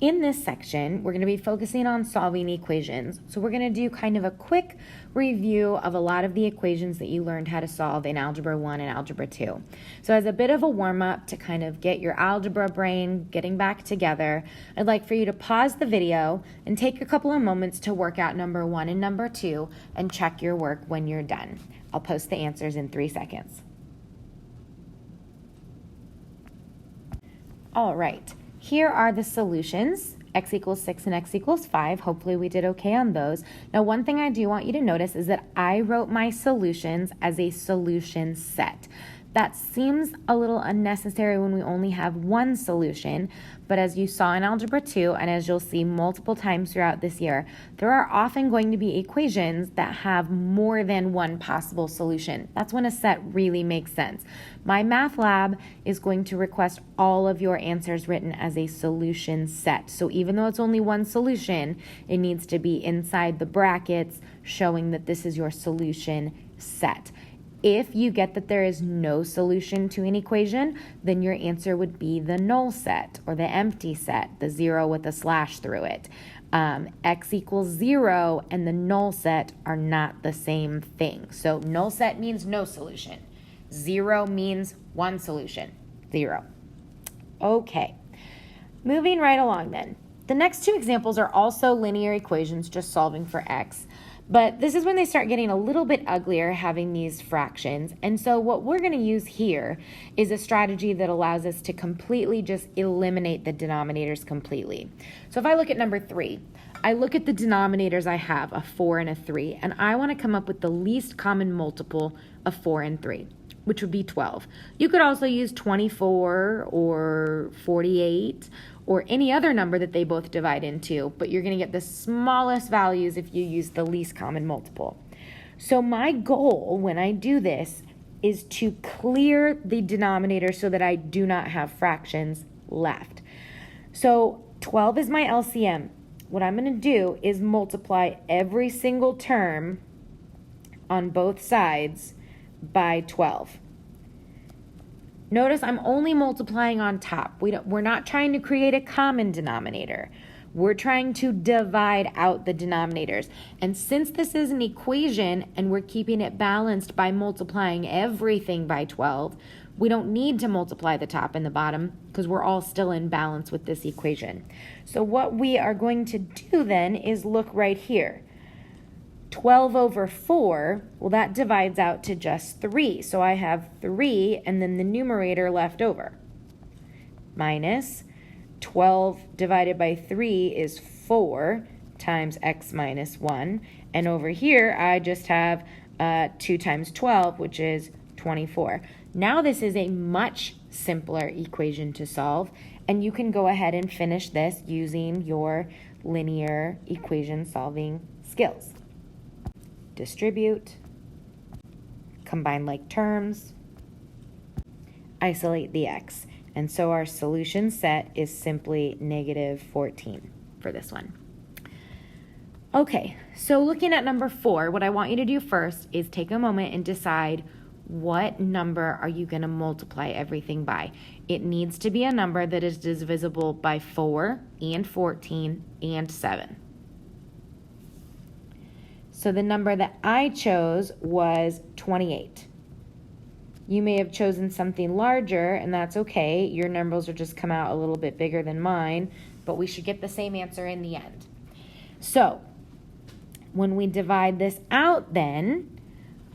In this section, we're going to be focusing on solving equations. So we're going to do kind of a quick review of a lot of the equations that you learned how to solve in Algebra 1 and Algebra 2. So as a bit of a warm-up to kind of get your algebra brain getting back together, I'd like for you to pause the video and take a couple of moments to work out number 1 and number 2 and check your work when you're done. I'll post the answers in 3 seconds. All right. Here are the solutions, x equals 6 and x equals 5. Hopefully we did okay on those. Now, one thing I do want you to notice is that I wrote my solutions as a solution set. That seems a little unnecessary when we only have one solution, but as you saw in Algebra 2, and as you'll see multiple times throughout this year, there are often going to be equations that have more than one possible solution. That's when a set really makes sense. My math lab is going to request all of your answers written as a solution set. So even though it's only one solution, it needs to be inside the brackets showing that this is your solution set. If you get that there is no solution to an equation, then your answer would be the null set or the empty set, the 0 with a slash through it. X equals 0 and the null set are not the same thing. So null set means no solution. 0 means one solution, 0. Okay, moving right along then. The next two examples are also linear equations, just solving for x. But this is when they start getting a little bit uglier, having these fractions. And so what we're going to use here is a strategy that allows us to completely just eliminate the denominators completely. So if I look at number 3, I look at the denominators I have, a 4 and a 3, and I want to come up with the least common multiple of 4 and 3, which would be 12. You could also use 24 or 48 or any other number that they both divide into, but you're going to get the smallest values if you use the least common multiple. So my goal when I do this is to clear the denominator so that I do not have fractions left. So 12 is my LCM. What I'm going to do is multiply every single term on both sides by 12. Notice I'm only multiplying on top. We're not trying to create a common denominator. We're trying to divide out the denominators. And since this is an equation and we're keeping it balanced by multiplying everything by 12, we don't need to multiply the top and the bottom because we're all still in balance with this equation. So what we are going to do then is look right here. 12 over 4, well, that divides out to just 3. So I have 3 and then the numerator left over. Minus 12 divided by 3 is 4 times x minus 1. And over here, I just have 2 times 12, which is 24. Now this is a much simpler equation to solve, and you can go ahead and finish this using your linear equation solving skills. Distribute, combine like terms, isolate the x. And so our solution set is simply negative 14 for this one. Okay, so looking at number 4, what I want you to do first is take a moment and decide what number are you going to multiply everything by. It needs to be a number that is divisible by 4 and 14 and 7. So the number that I chose was 28. You may have chosen something larger, and that's okay. Your numbers will just come out a little bit bigger than mine, but we should get the same answer in the end. So when we divide this out then,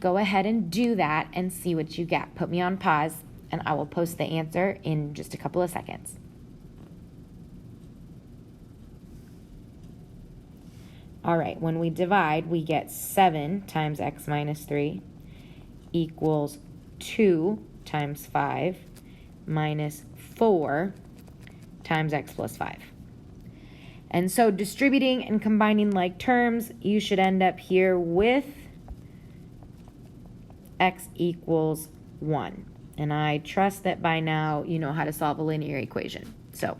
go ahead and do that and see what you get. Put me on pause, and I will post the answer in just a couple of seconds. All right, when we divide, we get 7 times x minus 3 equals 2 times 5 minus 4 times x plus 5. And so distributing and combining like terms, you should end up here with x equals 1. And I trust that by now you know how to solve a linear equation. So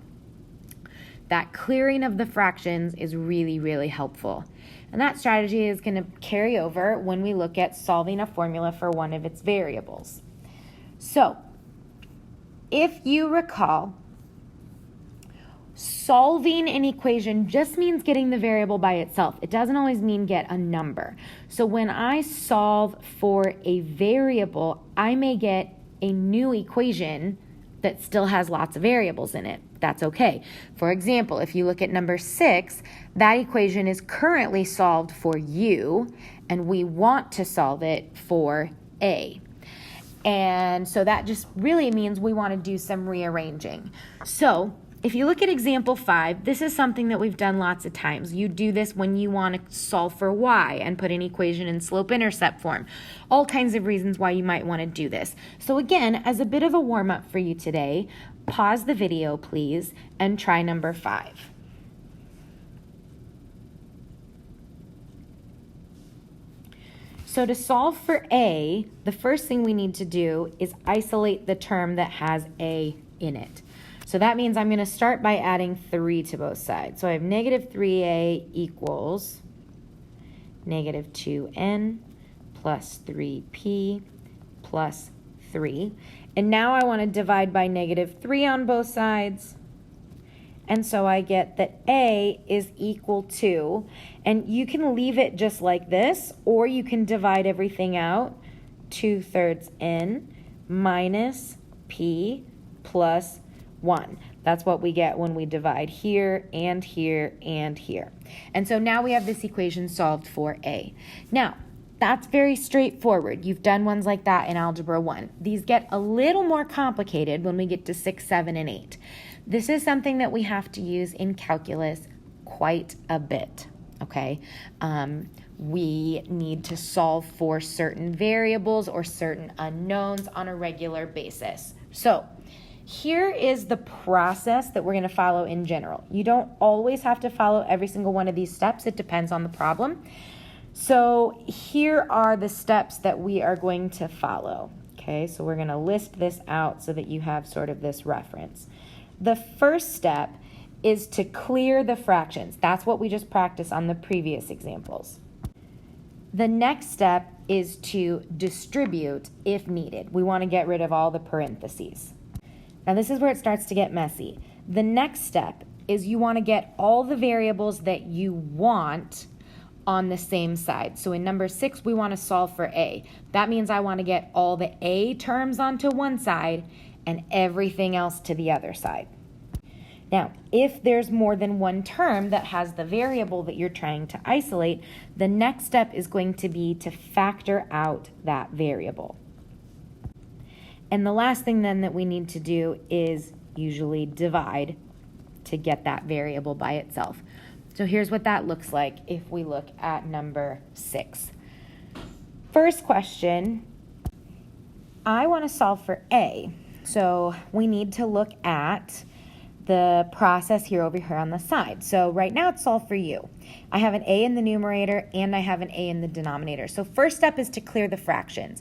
that clearing of the fractions is really, really helpful. And that strategy is going to carry over when we look at solving a formula for one of its variables. So, if you recall, Solving an equation just means getting the variable by itself. It doesn't always mean get a number. So when I solve for a variable, I may get a new equation that still has lots of variables in it. That's okay. For example, if you look at number 6, that equation is currently solved for U, and we want to solve it for A. And so that just really means we want to do some rearranging. So if you look at example 5, this is something that we've done lots of times. You do this when you want to solve for y and put an equation in slope-intercept form. All kinds of reasons why you might want to do this. So again, as a bit of a warm-up for you today, pause the video, please, and try number 5. So to solve for a, the first thing we need to do is isolate the term that has a in it. So that means I'm going to start by adding 3 to both sides. So I have negative 3a equals negative 2n plus 3p plus 3. And now I want to divide by negative 3 on both sides. And so I get that a is equal to, and you can leave it just like this, or you can divide everything out, 2/3 n minus p plus 1. That's what we get when we divide here and here and here. And so now we have this equation solved for a. Now, that's very straightforward. You've done ones like that in Algebra 1. These get a little more complicated when we get to 6, 7, and 8. This is something that we have to use in calculus quite a bit, okay? We need to solve for certain variables or certain unknowns on a regular basis. So here is the process that we're going to follow in general. You don't always have to follow every single one of these steps. It depends on the problem. So here are the steps that we are going to follow. Okay, so we're going to list this out so that you have sort of this reference. The first step is to clear the fractions. That's what we just practiced on the previous examples. The next step is to distribute if needed. We want to get rid of all the parentheses. Now this is where it starts to get messy. The next step is you want to get all the variables that you want on the same side. So in number 6, we want to solve for a. That means I want to get all the a terms onto one side and everything else to the other side. Now, if there's more than one term that has the variable that you're trying to isolate, the next step is going to be to factor out that variable. And the last thing then that we need to do is usually divide to get that variable by itself. So here's what that looks like if we look at number 6. First question, I want to solve for a. So we need to look at the process here over here on the side. So right now it's solved for u. I have an a in the numerator and I have an a in the denominator. So first step is to clear the fractions.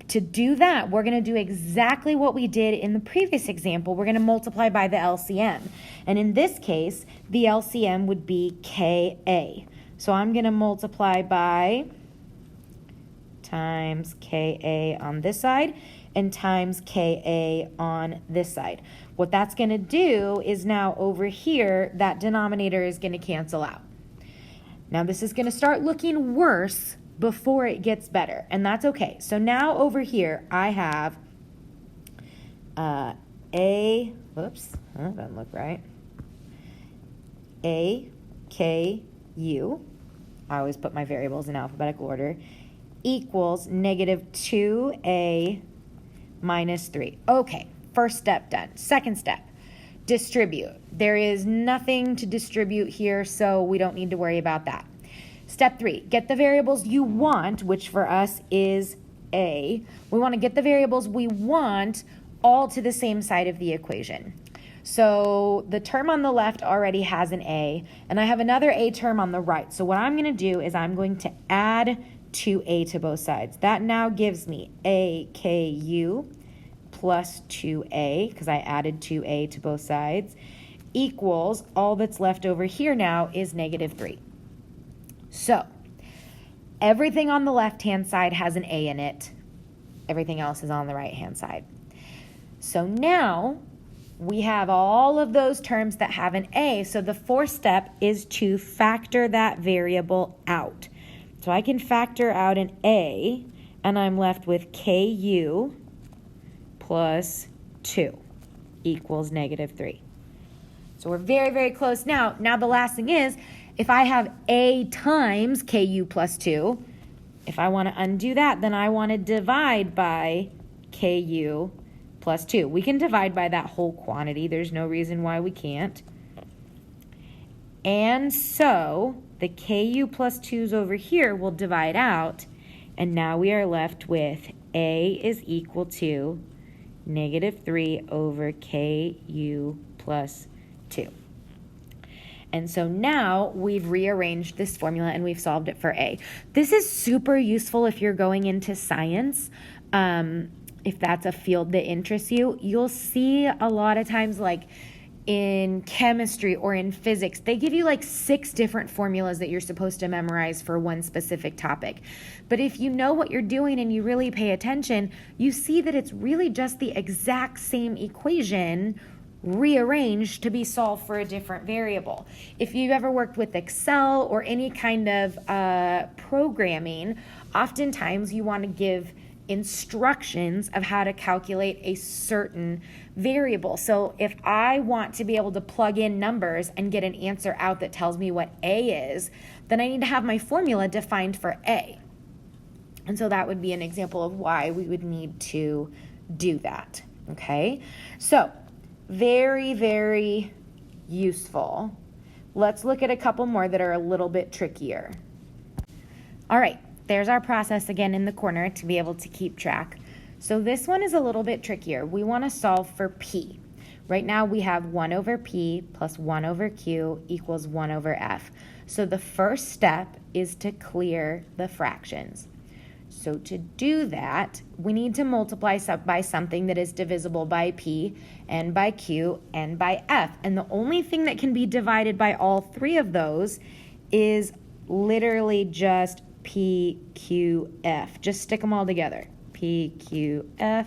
To do that, we're going to do exactly what we did in the previous example. We're going to multiply by the LCM. And in this case, the LCM would be Ka. So I'm going to multiply by times Ka on this side and times Ka on this side. What that's going to do is now over here, that denominator is going to cancel out. Now this is going to start looking worse before it gets better, and that's okay. So now over here, I have whoops, that doesn't look right. AKU, I always put my variables in alphabetical order, equals negative 2a minus 3. Okay, first step done. Second step, distribute. There is nothing to distribute here, so we don't need to worry about that. Step 3, get the variables you want, which for us is a. We want to get the variables we want all to the same side of the equation. So the term on the left already has an a, and I have another a term on the right. So what I'm going to do is I'm going to add 2a to both sides. That now gives me AKU plus 2a, because I added 2a to both sides, equals, all that's left over here now is negative 3. So everything on the left-hand side has an a in it. Everything else is on the right-hand side. So now we have all of those terms that have an a, so the fourth step is to factor that variable out. So I can factor out an a, and I'm left with ku plus 2 equals -3. So we're very, very close now. Now the last thing is, if I have a times ku plus 2, if I want to undo that, then I want to divide by ku plus 2. We can divide by that whole quantity. There's no reason why we can't. And so the ku plus 2's over here will divide out, and now we are left with a is equal to -3 over ku plus 2. And so now we've rearranged this formula and we've solved it for a. This is super useful if you're going into science. If that's a field that interests you, you'll see a lot of times, like in chemistry or in physics, they give you like 6 different formulas that you're supposed to memorize for one specific topic. But if you know what you're doing and you really pay attention, you see that it's really just the exact same equation rearranged to be solved for a different variable. If you've ever worked with Excel or any kind of programming, oftentimes you want to give instructions of how to calculate a certain variable. So if I want to be able to plug in numbers and get an answer out that tells me what a is, then I need to have my formula defined for a. And so that would be an example of why we would need to do that. Okay, so very, very useful. Let's look at a couple more that are a little bit trickier. All right, there's our process again in the corner to be able to keep track. So this one is a little bit trickier. We want to solve for p. Right now we have 1 over p plus 1 over q equals 1 over f. So the first step is to clear the fractions. So to do that, we need to multiply by something that is divisible by p and by q and by f. And the only thing that can be divided by all 3 of those is literally just p, q, f. Just stick them all together. P, Q, F,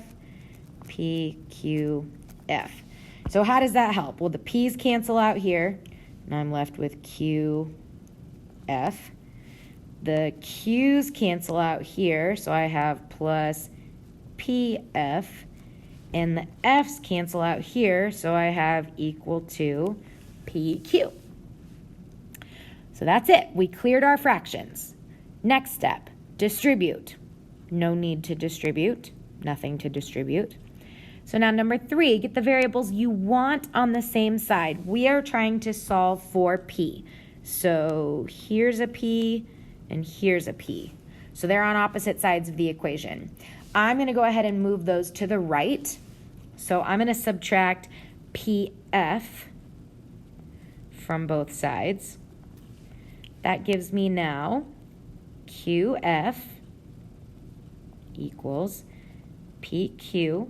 P, Q, F. So how does that help? Well, the p's cancel out here, and I'm left with q, f. The q's cancel out here, so I have plus pf, and the f's cancel out here, so I have equal to pq. So that's it. We cleared our fractions. Next step, distribute. No need to distribute, nothing to distribute. So now number 3, get the variables you want on the same side. We are trying to solve for p. So here's a p and here's a p. So they're on opposite sides of the equation. I'm going to go ahead and move those to the right. So I'm going to subtract pf from both sides. That gives me now qf equals pq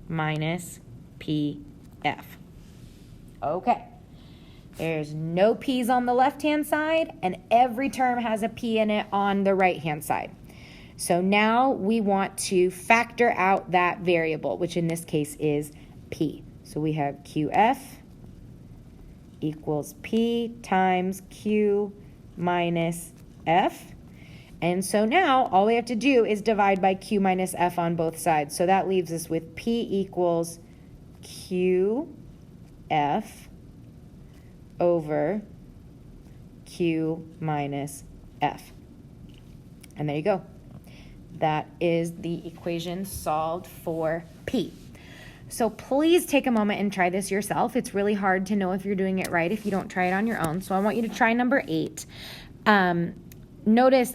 minus pf. Okay. There's no p's on the left-hand side, and every term has a p in it on the right-hand side. So now we want to factor out that variable, which in this case is p. So we have qf equals p times q minus f. And so now all we have to do is divide by q minus f on both sides. So that leaves us with p equals qf over q minus f. And there you go. That is the equation solved for p. So please take a moment and try this yourself. It's really hard to know if you're doing it right if you don't try it on your own. So I want you to try number 8. Notice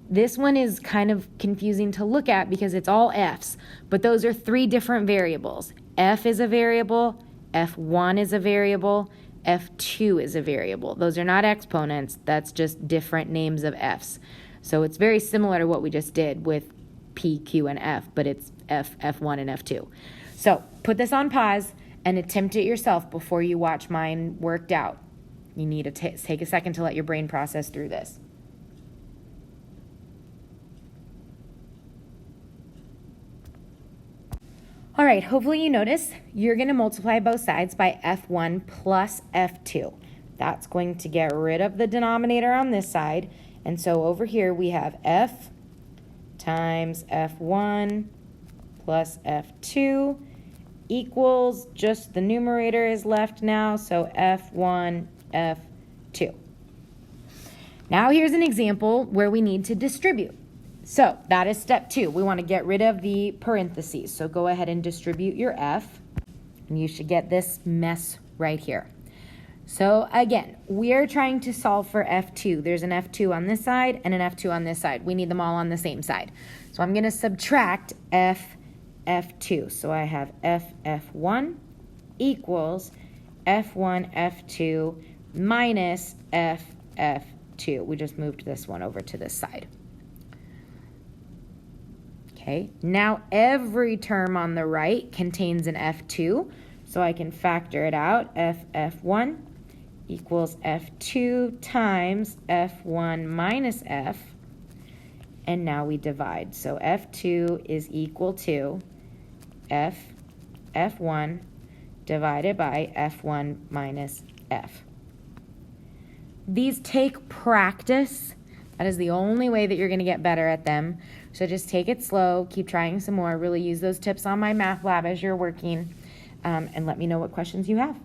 this one is kind of confusing to look at because it's all f's, but those are 3 different variables. F is a variable, F1 is a variable, F2 is a variable. Those are not exponents, that's just different names of f's. So it's very similar to what we just did with P, Q, and F, but it's F, F1, and F2. So put this on pause and attempt it yourself before you watch mine worked out. You need to take a second to let your brain process through this. All right, hopefully you notice you're going to multiply both sides by F1 plus F2. That's going to get rid of the denominator on this side. And so over here we have F times F1 plus F2 equals, just the numerator is left now, so F1, F2. Now here's an example where we need to distribute. So that is step 2. We want to get rid of the parentheses. So go ahead and distribute your F, and you should get this mess right here. So again, we are trying to solve for F2. There's an F2 on this side and an F2 on this side. We need them all on the same side. So I'm going to subtract F2. So I have F1 equals F1, F2 minus F2. We just moved this one over to this side. Okay, now every term on the right contains an F2, so I can factor it out. F1 equals F2 times F1 minus F, and now we divide. So F2 is equal to F1 divided by F1 minus F. These take practice. That is the only way that you're going to get better at them. So just take it slow, keep trying some more, really use those tips on my math lab as you're working, and let me know what questions you have.